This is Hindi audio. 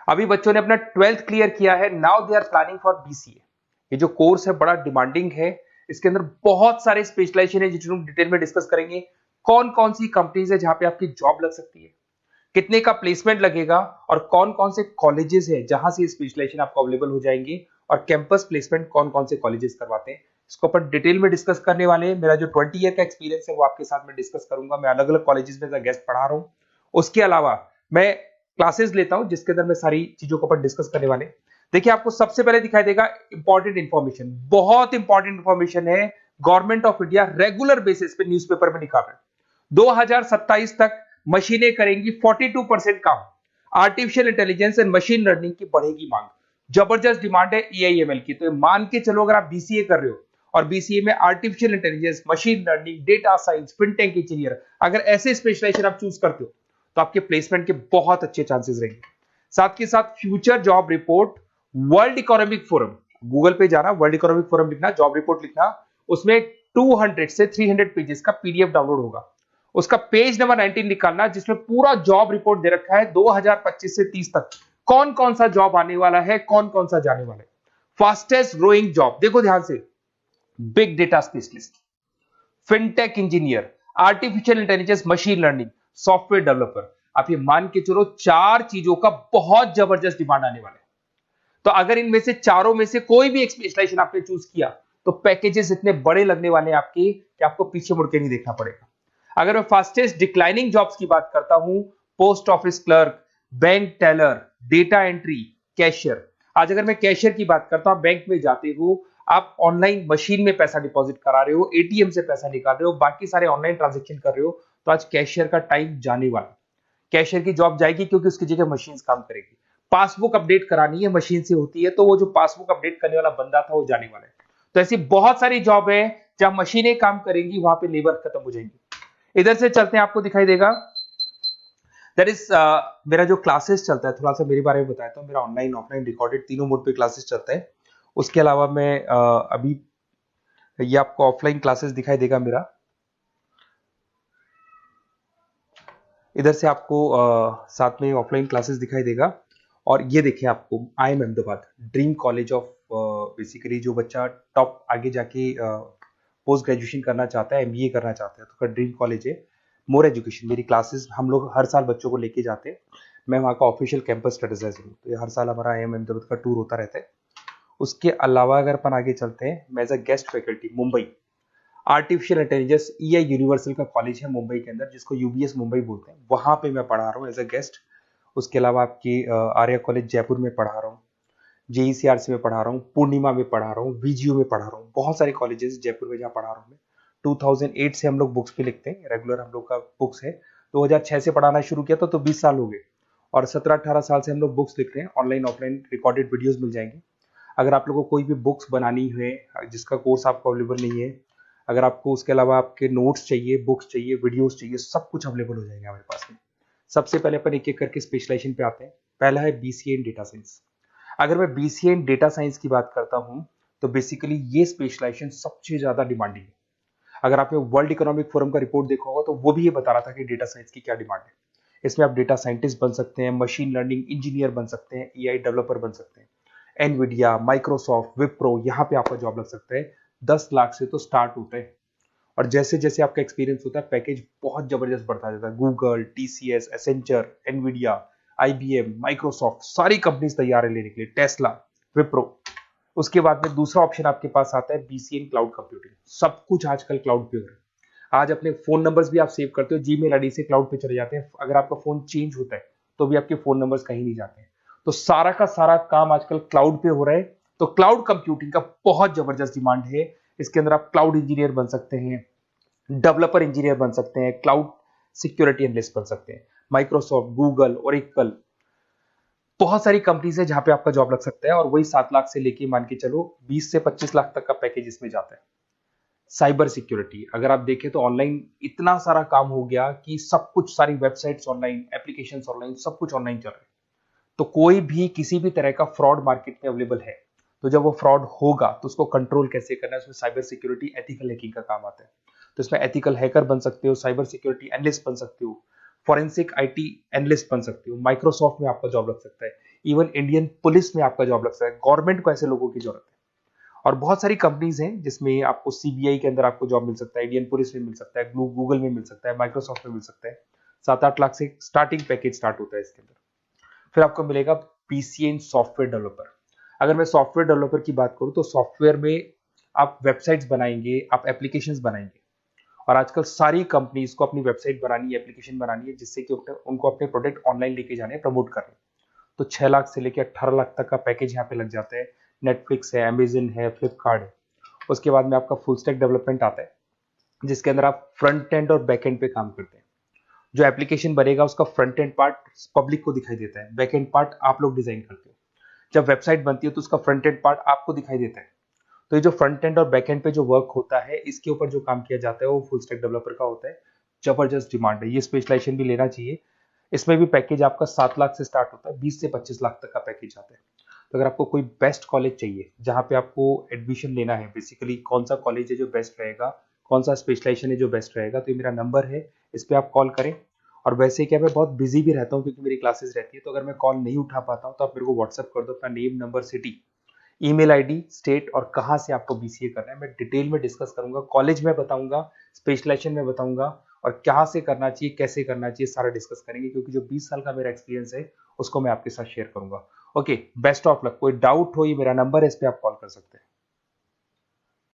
अभी बच्चों ने अपना 12th क्लियर किया है, now they are planning for BCA. ये जो कोर्स है बड़ा डिमांडिंग है, इसके अंदर बहुत सारे स्पेशलाइजेशन है जिनको डिटेल में डिस्कस करेंगे। कौन कौन सी कंपनीज है जहां पे आपकी जॉब लग सकती है, कितने का प्लेसमेंट लगेगा, और कौन कौन से कॉलेजेस है जहां से स्पेशलाइजेशन आपको अवेलेबल हो जाएंगे, और कैंपस प्लेसमेंट कौन कौन से कॉलेजेस करवाते हैं, इसको अपन डिटेल में डिस्कस करने वाले हैं। मेरा जो 20 ईयर का एक्सपीरियंस है वो आपके साथ में डिस्कस करूंगा। मैं अलग अलग कॉलेजेस में गेस्ट पढ़ा रहा हूं, उसके अलावा मैं क्लासेस लेता हूं जिसके अंदर मैं सारी चीजों को अपन डिस्कस करने वाले। देखिए, आपको सबसे पहले दिखाई देगा इंपॉर्टेंट इंफॉर्मेशन, बहुत इंपॉर्टेंट इंफॉर्मेशन है। Government of India regular basis पे न्यूज़पेपर में निकाल रहा है 2027 तक मशीनें करेंगी 42% काम। Artificial intelligence and machine learning की बढ़ेगी मांग। जबरदस्त डिमांड है एआईएमएल की। तो मान के चलो, अगर आप बीसीए कर रहे हो और बीसीए में artificial intelligence, machine learning, data science, fintech engineer, अगर ऐसे स्पेशलाइजेशन आप चूज करते हो तो आपके प्लेसमेंट के बहुत अच्छे चांसेस रहेंगे। साथ के साथ future job report, world economic forum, Google पे जाना, वर्ल्ड इकोनॉमिक फोरम लिखना, जॉब रिपोर्ट लिखना, उसमें 200 से 300 पेजेस का पीडीएफ डाउनलोड होगा। उसका पेज नंबर 19 निकालना, जिसमें पूरा जॉब रिपोर्ट दे रखा है 2025 से 30 तक कौन कौन सा जॉब आने वाला है, कौन कौन सा जाने वाला है। फास्टेस्ट ग्रोइंग जॉब, देखो ध्यान से, big data specialist, fintech engineer, artificial intelligence, machine learning, software developer. आप ये मान के चलो 4 चीजों का बहुत जबरदस्त डिमांड आने वाला है। तो अगर इनमें से चारों में से कोई भी एक स्पेशलाइजेशन आपने चूज किया तो पैकेजेस इतने बड़े लगने वाले हैं आपके कि आपको पीछे मुड़ के नहीं देखना पड़ेगा। अगर मैं फास्टेस्ट डिक्लाइनिंग जॉब्स की बात करता हूं, post office clerk, bank teller, data entry, cashier. आज अगर मैं कैशियर की बात करता हूं, बैंक में जाते हो, आप ऑनलाइन मशीन में पैसा डिपॉजिट करा रहे हो, एटीएम से पैसा निकाल रहे हो, बाकी सारे ऑनलाइन ट्रांजेक्शन कर रहे हो, तो आज कैशियर का टाइम जाने वाला। कैशियर की जॉब जाएगी क्योंकि उसकी जगह मशीन काम करेगी। पासबुक अपडेट करानी है, मशीन से होती है, तो वो जो पासबुक अपडेट करने वाला बंदा था वो जाने वाला है। तो ऐसी बहुत सारी जॉब है जहां मशीनें काम करेंगी, वहां पे लेबर खत्म हो जाएंगी। इधर से चलते हैं, आपको दिखाई देगा दैट इज मेरा जो क्लासेस चलता है, थोड़ा सा मेरे बारे में बताता हूँ। मेरा ऑनलाइन ऑफलाइन रिकॉर्डेड तीनों मोड पे क्लासेस चलता है। उसके अलावा मैं अभी ये आपको ऑफलाइन क्लासेस दिखाई देगा मेरा। इधर से आपको साथ में ऑफलाइन क्लासेस दिखाई देगा। और ये देखिए, आपको IIM Ahmedabad, dream college of, basically जो बच्चा टॉप आगे जाके पोस्ट ग्रेजुएशन करना चाहता है, एमबीए करना चाहता है, तो का ड्रीम कॉलेज है। मोर एजुकेशन, मेरी क्लासेस हम लोग हर साल बच्चों को लेके जाते हैं। मैं वहाँ का ऑफिशियल कैंपस स्ट्रेटेजाइजर हूँ, तो ये हर साल हमारा IIM अहमदाबाद का टूर होता रहता है। उसके अलावा अगर अपन आगे चलते हैं, मैं as a guest faculty Mumbai artificial intelligence EI universal का कॉलेज है मुंबई के अंदर, जिसको UBS मुंबई बोलते हैं, वहां पे मैं पढ़ा रहा हूँ एज अ गेस्ट। उसके अलावा आपकी आर्या कॉलेज जयपुर में पढ़ा रहा हूँ, JECRC में पढ़ा रहा हूँ, पूर्णिमा में पढ़ा रहा हूँ, VGU में पढ़ा रहा हूँ। बहुत सारे कॉलेजेस जयपुर में जहाँ पढ़ा रहा हूँ मैं। 2008 से हम लोग बुक्स भी लिखते हैं, रेगुलर हम लोग का बुक्स है। 2006 से पढ़ाना शुरू किया तो 20 साल हो गए, और 17-18 साल से हम लोग बुक्स लिख रहे हैं। ऑनलाइन ऑफलाइन रिकॉर्डेड वीडियोस मिल जाएंगे। अगर आप लोगों को कोई भी बुक्स बनानी है जिसका कोर्स आपको अवेलेबल नहीं है, अगर आपको उसके अलावा आपके नोट्स चाहिए, बुक्स चाहिए, वीडियोस चाहिए, सब कुछ अवेलेबल हो जाएगा हमारे पास में। सबसे पहले अपन एक एक करके स्पेशलाइजेशन पे आते हैं। पहला है BCA इन डेटा साइंस। अगर मैं BCA इन डेटा साइंस की बात करता हूं तो बेसिकली ये स्पेशलाइजेशन सबसे ज्यादा डिमांडिंग है। अगर आपने वर्ल्ड इकोनॉमिक फोरम का रिपोर्ट देखा होगा तो वो भी ये बता रहा था कि डेटा साइंस की क्या डिमांड है। इसमें आप डेटा साइंटिस्ट बन सकते हैं, मशीन लर्निंग इंजीनियर बन सकते हैं, AI डेवलपर बन सकते हैं। एनवीडिया, माइक्रोसॉफ्ट, विप्रो, यहाँ पे आपका जॉब लग सकता है। 10 लाख से तो स्टार्ट होता है, और जैसे जैसे आपका एक्सपीरियंस होता है पैकेज बहुत जबरदस्त बढ़ता जाता है। Google, TCS, Accenture, Nvidia, IBM, Microsoft, सारी कंपनीज तैयार है लेने के लिए, टेस्ला, विप्रो। उसके बाद में दूसरा ऑप्शन आपके पास आता है BCA इन क्लाउड कंप्यूटिंग। सब कुछ आजकल क्लाउड पे हो रहा है। आज अपने फोन नंबर्स भी आप सेव करते हो, जीमेल आईडी से क्लाउड पे चले जाते हैं। अगर आपका फोन चेंज होता है तो भी आपके फोन नंबर्स कहीं नहीं जाते हैं। तो सारा का सारा काम आजकल क्लाउड पे हो रहा है। तो क्लाउड कंप्यूटिंग का बहुत जबरदस्त डिमांड है। इसके अंदर आप क्लाउड इंजीनियर बन सकते हैं, डेवलपर इंजीनियर बन सकते हैं, क्लाउड सिक्योरिटी एनालिस्ट बन सकते हैं। माइक्रोसॉफ्ट, गूगल, ओरेकल, बहुत सारी कंपनीज है जहां पे आपका जॉब लग सकता है। और वही 7 लाख से लेके मान के चलो 20 से 25 लाख तक का पैकेज इसमें जाता है। साइबर सिक्योरिटी, अगर आप देखें तो ऑनलाइन इतना सारा काम हो गया कि सब कुछ, सारी वेबसाइट्स ऑनलाइन, एप्लीकेशंस ऑनलाइन, सब कुछ ऑनलाइन चल रहा है। तो कोई भी किसी भी तरह का फ्रॉड मार्केट में अवेलेबल है, तो जब वो फ्रॉड होगा तो उसको कंट्रोल कैसे करना है, उसमें साइबर सिक्योरिटी, एथिकल हैकिंग का काम आता है। तो इसमें एथिकल हैकर बन सकते हो, साइबर सिक्योरिटी एनालिस्ट बन सकते हो, फॉरेंसिक IT एनालिस्ट बन सकते हो। माइक्रोसॉफ्ट में आपका जॉब लग सकता है, इवन इंडियन पुलिस में आपका जॉब लग सकता है। गवर्नमेंट को ऐसे लोगों की जरूरत है। और बहुत सारी कंपनीज हैं जिसमें आपको सीबीआई के अंदर आपको जॉब मिल सकता है, इंडियन पुलिस में मिल सकता है, गूगल में मिल सकता है, माइक्रोसॉफ्ट में मिल सकता है। 7-8 लाख से स्टार्टिंग पैकेज स्टार्ट होता है इसके अंदर। फिर आपको मिलेगा पीसीए इन सॉफ्टवेयर डेवलपर। अगर मैं सॉफ्टवेयर डेवलपर की बात करूं तो सॉफ्टवेयर में आप वेबसाइट्स बनाएंगे, आप एप्लीकेशंस बनाएंगे। और आजकल सारी कंपनीज को अपनी वेबसाइट बनानी है, एप्लीकेशन बनानी है, जिससे कि उनको अपने प्रोडक्ट ऑनलाइन लेके जाने, प्रमोट करने। तो 6 लाख से लेकर 18 लाख तक का पैकेज यहाँ पे लग जाता है। नेटफ्लिक्स है, अमेजन है, फ्लिपकार्ट है। उसके बाद में आपका फुल स्टैक डेवलपमेंट आता है, जिसके अंदर आप फ्रंट एंड और बैक एंड पे काम करते हैं। जो एप्लीकेशन बनेगा उसका फ्रंट एंड पार्ट पब्लिक को दिखाई देता है, बैक एंड पार्ट आप लोग डिजाइन करते हो। जब वेबसाइट बनती है तो उसका फ्रंट एंड पार्ट आपको दिखाई देता है। तो ये जो फ्रंट एंड और बैक एंड पे जो वर्क होता है, इसके ऊपर जो काम किया जाता है वो फुल स्टैक डेवलपर का होता है। जबरदस्त डिमांड है, ये स्पेशलाइजेशन भी लेना चाहिए। इसमें भी पैकेज आपका 7 लाख से स्टार्ट होता है, 20 से 25 लाख तक का पैकेज आता है। तो अगर आपको कोई बेस्ट कॉलेज चाहिए जहाँ पे आपको एडमिशन लेना है, बेसिकली कौन सा कॉलेज है जो बेस्ट रहेगा, कौन सा स्पेशलाइजेशन है जो बेस्ट रहेगा, तो ये मेरा नंबर है, इस पर आप कॉल करें। और वैसे क्या, मैं बहुत बिजी भी रहता हूँ क्योंकि मेरी क्लासेस रहती है, तो अगर मैं कॉल नहीं उठा पाता हूँ तो आप मेरे को व्हाट्सअप कर दो अपना name, number, city, email ID, state और कहाँ से आपको बीसीए करना है। मैं डिटेल में डिस्कस करूंगा, कॉलेज में बताऊंगा, स्पेशलाइजेशन में बताऊंगा, और कहाँ से करना चाहिए, कैसे करना चाहिए, सारा डिस्कस करेंगे, क्योंकि जो 20 साल का मेरा एक्सपीरियंस है उसको मैं आपके साथ शेयर करूंगा। Okay, best of luck. कोई डाउट हो, ये मेरा नंबर है, इस पे आप कॉल कर सकते हैं।